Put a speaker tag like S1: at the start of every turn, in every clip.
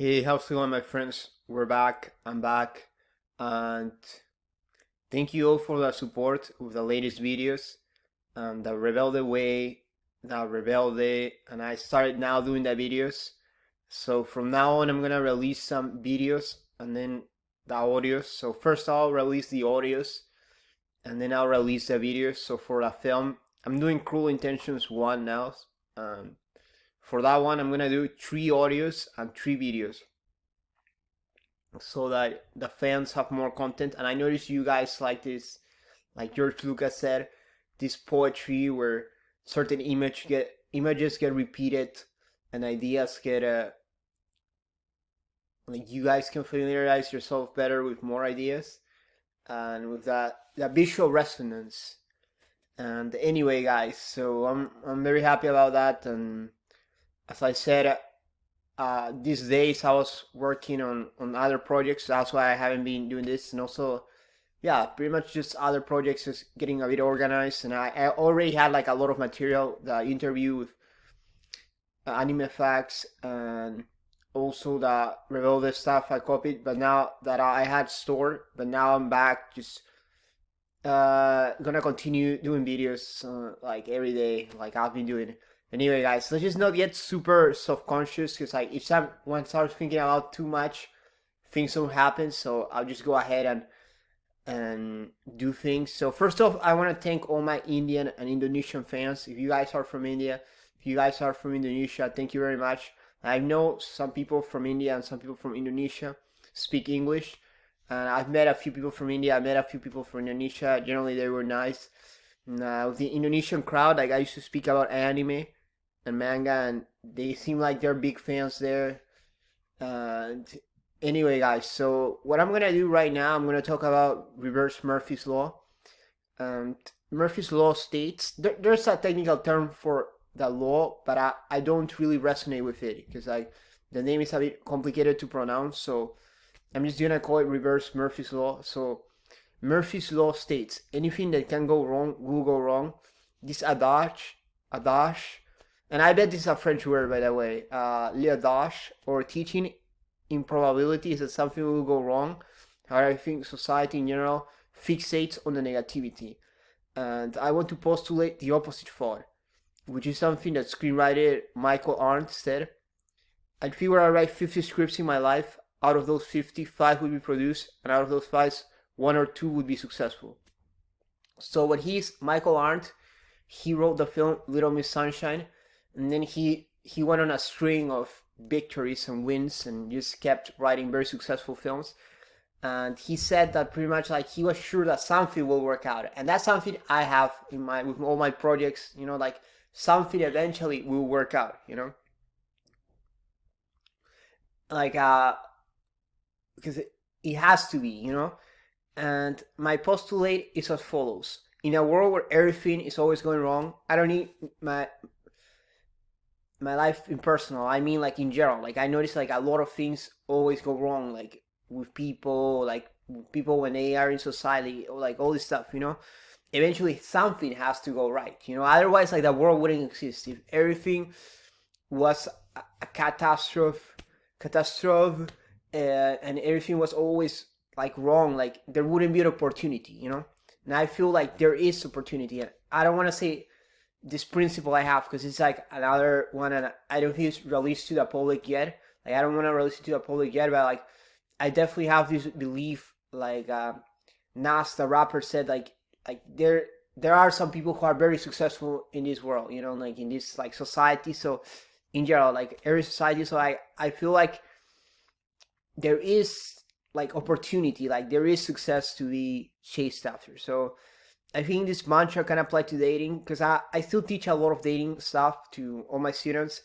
S1: Hey, how's it going, my friends? We're back. I'm back. And thank you all for the support with the latest videos. The Rebelde Way, the Rebelde, and I started now doing the videos. So from now on, I'm gonna release some videos and then the audios. So first I'll release the audios and then I'll release the videos. So for the film, I'm doing Cruel Intentions 1 now. Um, for that one, I'm gonna do 3 audios and 3 videos so that the fans have more content. And I noticed you guys like this, like George Lucas said, this poetry where certain images get repeated and ideas get like you guys can familiarize yourself better with more ideas and with that visual resonance. And anyway, guys, so I'm very happy about that. And as I said, these days I was working on other projects. That's why I haven't been doing this. And also, yeah, pretty much just other projects, just getting a bit organized. And I already had like a lot of material, the interview with anime facts and also the Rebelde stuff I copied. But now that I had stored, but now I'm back, just gonna continue doing videos like every day, like I've been doing. Anyway, guys, let's just not get super self-conscious because like if someone starts thinking about too much, things don't happen. So I'll just go ahead and do things. So first off, I want to thank all my Indian and Indonesian fans. If you guys are from India, if you guys are from Indonesia, thank you very much. I know some people from India and some people from Indonesia speak English, and I've met a few people from India. I met a few people from Indonesia. Generally, they were nice. With the Indonesian crowd, like I used to speak about anime and manga, and they seem like they're big fans there. And anyway, guys, so what I'm gonna do right now, I'm gonna talk about reverse Murphy's law. And Murphy's law states there's a technical term for the law, but I don't really resonate with it because the name is a bit complicated to pronounce. So I'm just gonna call it reverse Murphy's law. So Murphy's law states anything that can go wrong will go wrong. This adage, and I bet this is a French word, by the way. L'adage, or teaching improbability, is that something will go wrong. However, I think society in general fixates on the negativity. And I want to postulate the opposite thought, which is something that screenwriter Michael Arndt said. I figure I write 50 scripts in my life. Out of those 50, 5 would be produced, and out of those 5, 1 or 2 would be successful. So what Michael Arndt, he wrote the film Little Miss Sunshine, and then he went on a string of victories and wins and just kept writing very successful films. And he said that pretty much like he was sure that something will work out, and that's something I have in my with all my projects. Like something eventually will work out. Like because it has to be. And my postulate is as follows: in a world where everything is always going wrong, I don't need my life in personal. I mean, like in general, like I notice like a lot of things always go wrong, like with people, when they are in society, or like all this stuff. Eventually something has to go right. Otherwise, like the world wouldn't exist if everything was a catastrophe, and everything was always like wrong. Like there wouldn't be an opportunity. And I feel like there is opportunity. And I don't want to say this principle I have because it's like another one, and I don't think it's released to the public yet. Like I don't want to release it to the public yet, but like I definitely have this belief. Like Nas, the rapper, said, like there are some people who are very successful in this world. Like in this like society. So in general, like every society. So I feel like there is like opportunity, like there is success to be chased after. So I think this mantra can apply to dating because I still teach a lot of dating stuff to all my students,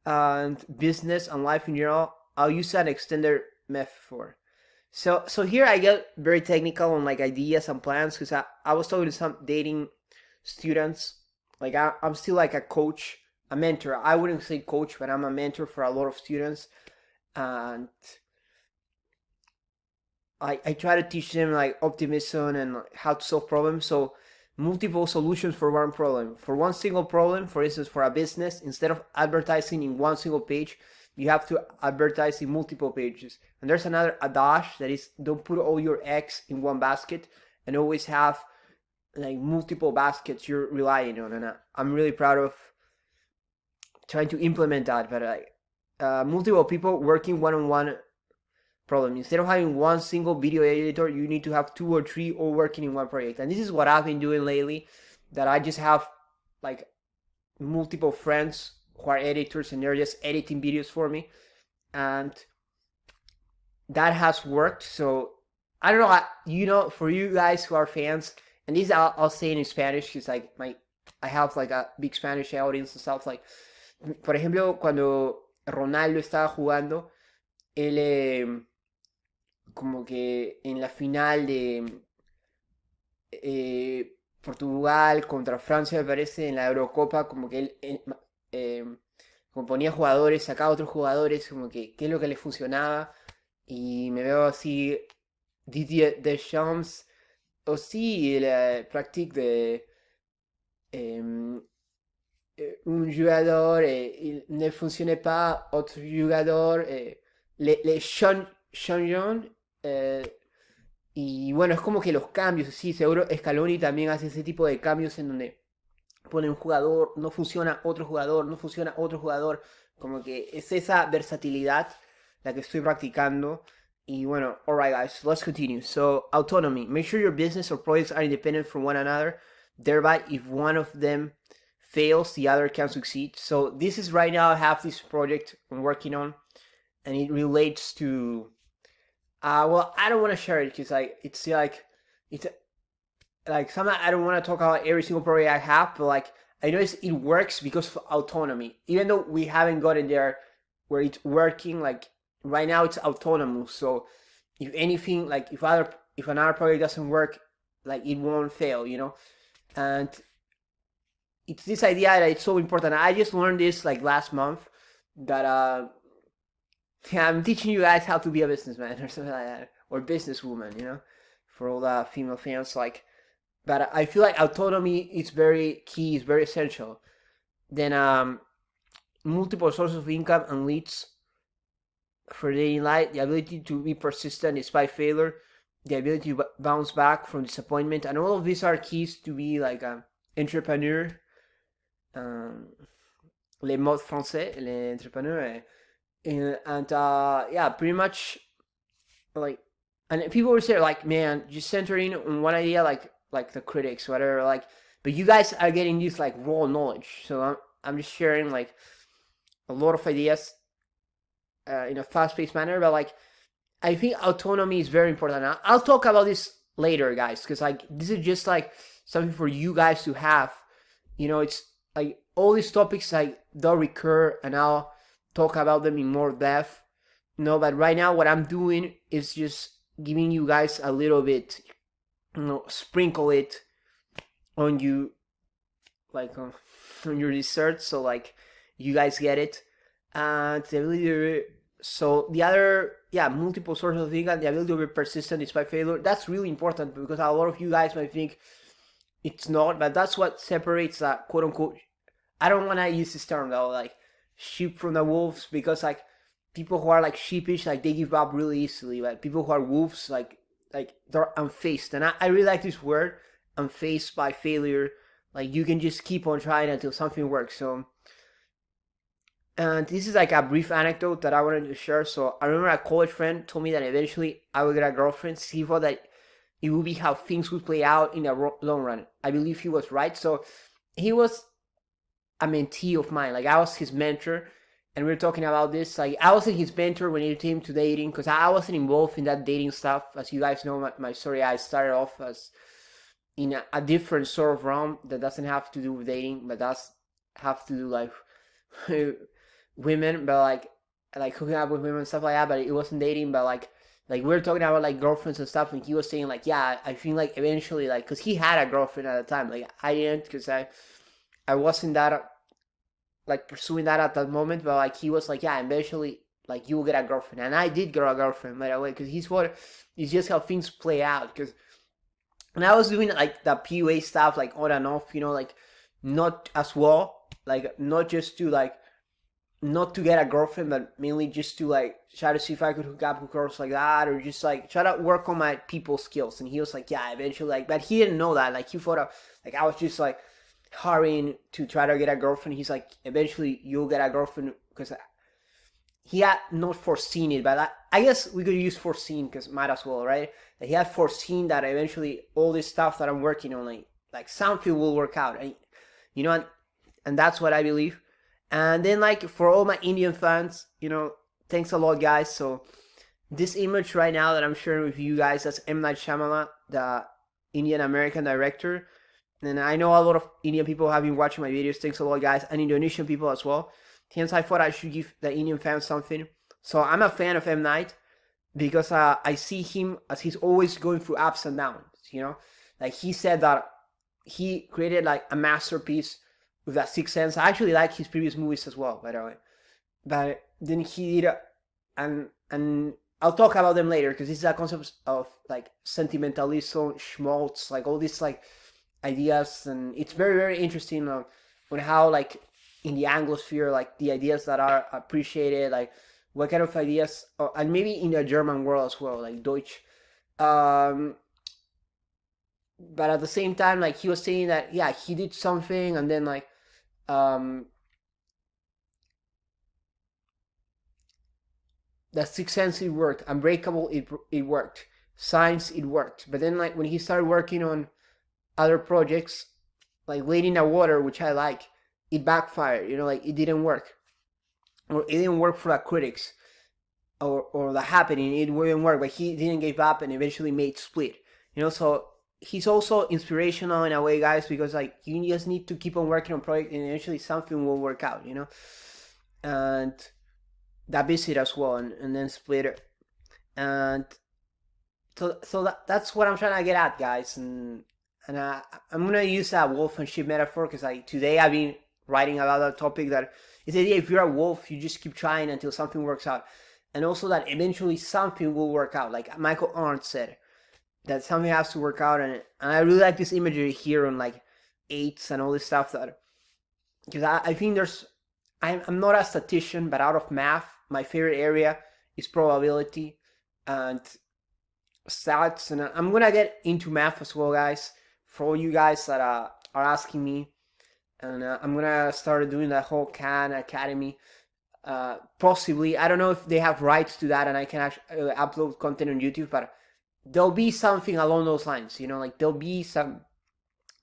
S1: and business and life in general. I'll use an extended metaphor. So here I get very technical on like ideas and plans because I was talking to some dating students. Like I'm still like a coach, a mentor. I wouldn't say coach, but I'm a mentor for a lot of students, and I try to teach them like optimism and how to solve problems. So multiple solutions for one problem. For one single problem, for instance, for a business, instead of advertising in one single page, you have to advertise in multiple pages. And there's another adage that is, don't put all your eggs in one basket, and always have like multiple baskets you're relying on. And I'm really proud of trying to implement that. But like multiple people working one-on-one problem. Instead of having one single video editor, you need to have 2 or 3 all working in one project. And this is what I've been doing lately, that I just have like multiple friends who are editors, and they're just editing videos for me, and that has worked. So I don't know, for you guys who are fans, and this I'll say in Spanish, because like I have like a big Spanish audience and stuff. Like, por ejemplo, cuando Ronaldo estaba jugando, él como que en la final de Portugal contra Francia, me parece, en la Eurocopa, como que él como ponía jugadores, sacaba otros jugadores, como que qué es lo que les funcionaba, y me veo así Didier Deschamps aussi, il pratique un jugador, il ne fonctionnait pas, otro jugador, les changeons, y bueno, es como que los cambios, sí, seguro Scaloni también hace ese tipo de cambios en donde pone un jugador, no funciona otro jugador, no funciona otro jugador, como que es esa versatilidad la que estoy practicando. Y bueno, alright guys, let's continue. So, autonomy. Make sure your business or projects are independent from one another. Thereby, if one of them fails, the other can succeed. So this is right now, I have this project I'm working on, and it relates to well, I don't want to share it because it's like some, I don't want to talk about every single project I have, but like I know it works because of autonomy. Even though we haven't gotten there where it's working, like right now it's autonomous. So if anything, like if another project doesn't work, like it won't fail, you know. And it's this idea that it's so important. I just learned this like last month, that yeah, I'm teaching you guys how to be a businessman or something like that, or businesswoman, you know, for all the female fans. Like, but I feel like autonomy is very key, is very essential. Then multiple sources of income and leads for daily life, the ability to be persistent despite failure, the ability to bounce back from disappointment, and all of these are keys to be like an entrepreneur. Les mots français, les entrepreneurs. And yeah, pretty much like, and people would say like, man, just centering on one idea, like the critics, whatever, like, but you guys are getting this like raw knowledge. So I'm just sharing like a lot of ideas in a fast-paced manner, but like I think autonomy is very important. I'll talk about this later, guys, because like this is just like something for you guys to have. You know, it's like all these topics like they'll recur, and I'll talk about them in more depth. No, but right now what I'm doing is just giving you guys a little bit, you know, sprinkle it on you, like on your research, so like you guys get it. And the ability, so the other, yeah, multiple sources of income, the ability to be persistent despite failure, that's really important, because a lot of you guys might think it's not, but that's what separates that quote unquote, I don't want to use this term though, like sheep from the wolves, because like people who are like sheepish, like they give up really easily, but people who are wolves, like they're unfazed. And I really like this word, unfazed by failure. Like you can just keep on trying until something works. So, and this is like a brief anecdote that I wanted to share. So I remember a college friend told me that eventually I would get a girlfriend. He thought that it would be how things would play out in the long run. I believe he was right. So he was a mentee of mine. Like I was his mentor, and we were talking about this. Like I wasn't his mentor when it came to dating, because I wasn't involved in that dating stuff. As you guys know, my story, I started off as in a different sort of realm that doesn't have to do with dating, but does have to do like women, but like hooking up with women and stuff like that. But it wasn't dating, but like we were talking about like girlfriends and stuff, and he was saying like, yeah, I think like eventually, like, because he had a girlfriend at the time, like I didn't, because I wasn't that like pursuing that at that moment, but like he was like, yeah, eventually like you will get a girlfriend. And I did get a girlfriend by the way, because it's just how things play out. Because and I was doing like the PUA stuff like on and off, you know, like not as well, like not just to like not to get a girlfriend, but mainly just to like try to see if I could hook up with girls like that, or just like try to work on my people skills. And he was like, yeah, eventually, like, but he didn't know that. Like, he thought of, like, I was just like hurrying to try to get a girlfriend. He's like, eventually you'll get a girlfriend, because he had not foreseen it, but I guess we could use foreseen, because might as well, right? Like, he had foreseen that eventually all this stuff that I'm working on, like something will work out, and, you know, and that's what I believe. And then, like, for all my Indian fans, thanks a lot, guys. So this image right now that I'm sharing with you guys, that's M. Night Shyamalan, the Indian American director. And I know a lot of Indian people have been watching my videos. Thanks a lot, guys, and Indonesian people as well. Hence, I thought I should give the Indian fans something. So I'm a fan of M. Night because I see him as he's always going through ups and downs. Like, he said that he created like a masterpiece with that Sixth Sense. I actually like his previous movies as well, by the way. But then he did, and I'll talk about them later, because this is a concept of like sentimentalism, schmaltz, like all these like ideas, and it's very, very interesting on how, like, in the Anglosphere, like, the ideas that are appreciated, like what kind of ideas, and maybe in the German world as well, like Deutsch. But at the same time, like, he was saying that, yeah, he did something, and then like the Sixth Sense, it worked. Unbreakable, it worked. Science, it worked. But then, like, when he started working on other projects, like Lady in the Water, which I like, it backfired. Like, it didn't work, or it didn't work for the critics, or The Happening. It wouldn't work, but he didn't give up and eventually made Split. So he's also inspirational in a way, guys, because like, you just need to keep on working on project, and eventually something will work out. And that Visit as well, and then Split, and so that's what I'm trying to get at, guys. And I'm gonna use that wolf and sheep metaphor, because like, today I've been writing about that topic, that is the idea, if you're a wolf, you just keep trying until something works out, and also that eventually something will work out, like Michael Arndt said, that something has to work out. And I really like this imagery here on like eights and all this stuff, that because I think I'm not a statistician, but out of math, my favorite area is probability and stats, and I'm gonna get into math as well, guys, for all you guys that are asking me. And I'm gonna start doing that whole Khan Academy. Possibly, I don't know if they have rights to that and I can actually upload content on YouTube, but there'll be something along those lines. Like, there'll be some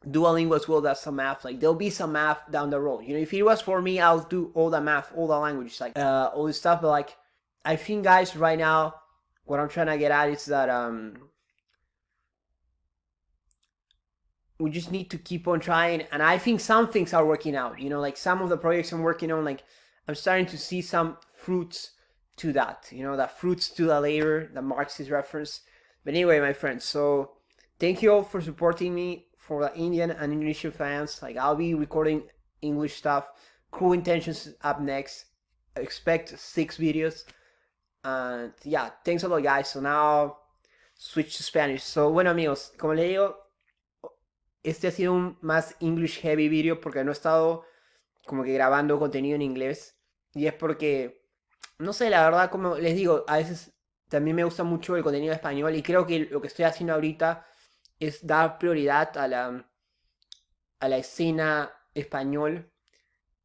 S1: Duolingo as well, that's some math. Like, there'll be some math down the road. If it was for me, I'll do all the math, all the languages, like all this stuff. But like, I think, guys, right now, what I'm trying to get at is that we just need to keep on trying. And I think some things are working out. Like, some of the projects I'm working on, like, I'm starting to see some fruits to that. The fruits to the labor, the Marxist reference. But anyway, my friends, so thank you all for supporting me. For the Indian and Indonesian fans, like, I'll be recording English stuff. Cruel Intentions up next. Expect 6 videos. And yeah, thanks a lot, guys. So now, switch to Spanish. So, bueno, amigos, como les digo, este ha sido un más English heavy video, porque no he estado como que grabando contenido en inglés. Y es porque, no sé, la verdad, como les digo, a veces también me gusta mucho el contenido en español, y creo que lo que estoy haciendo ahorita es dar prioridad a la escena español,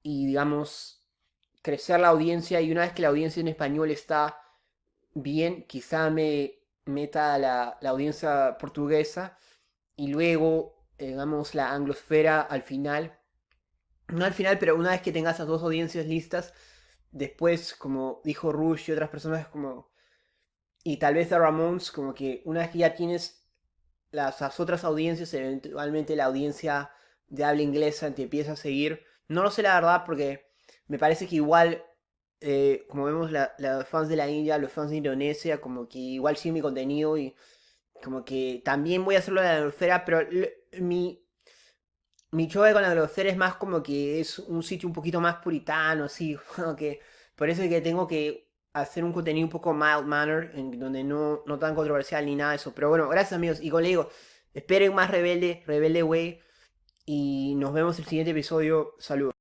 S1: y, digamos, crecer la audiencia. Y una vez que la audiencia en español está bien, quizá me meta a la audiencia portuguesa, y luego, digamos, la anglosfera al final. No al final, pero una vez que tengas esas dos audiencias listas, después, como dijo Rush y otras personas, y tal vez a Ramones, como que una vez que ya tienes las otras audiencias, eventualmente la audiencia de habla inglesa te empieza a seguir. No lo sé, la verdad, porque me parece que igual, como vemos, los fans de la India, los fans de Indonesia, como que igual siguen mi contenido, y como que también voy a hacerlo de la anglosfera, pero mi choque con la anglosfera es más como que es un sitio un poquito más puritano, así, como que por eso es que tengo que hacer un contenido un poco mild manner, en donde no tan controversial ni nada de eso. Pero bueno, gracias, amigos, y como les digo, esperen más Rebelde Way, y nos vemos en el siguiente episodio. Saludos.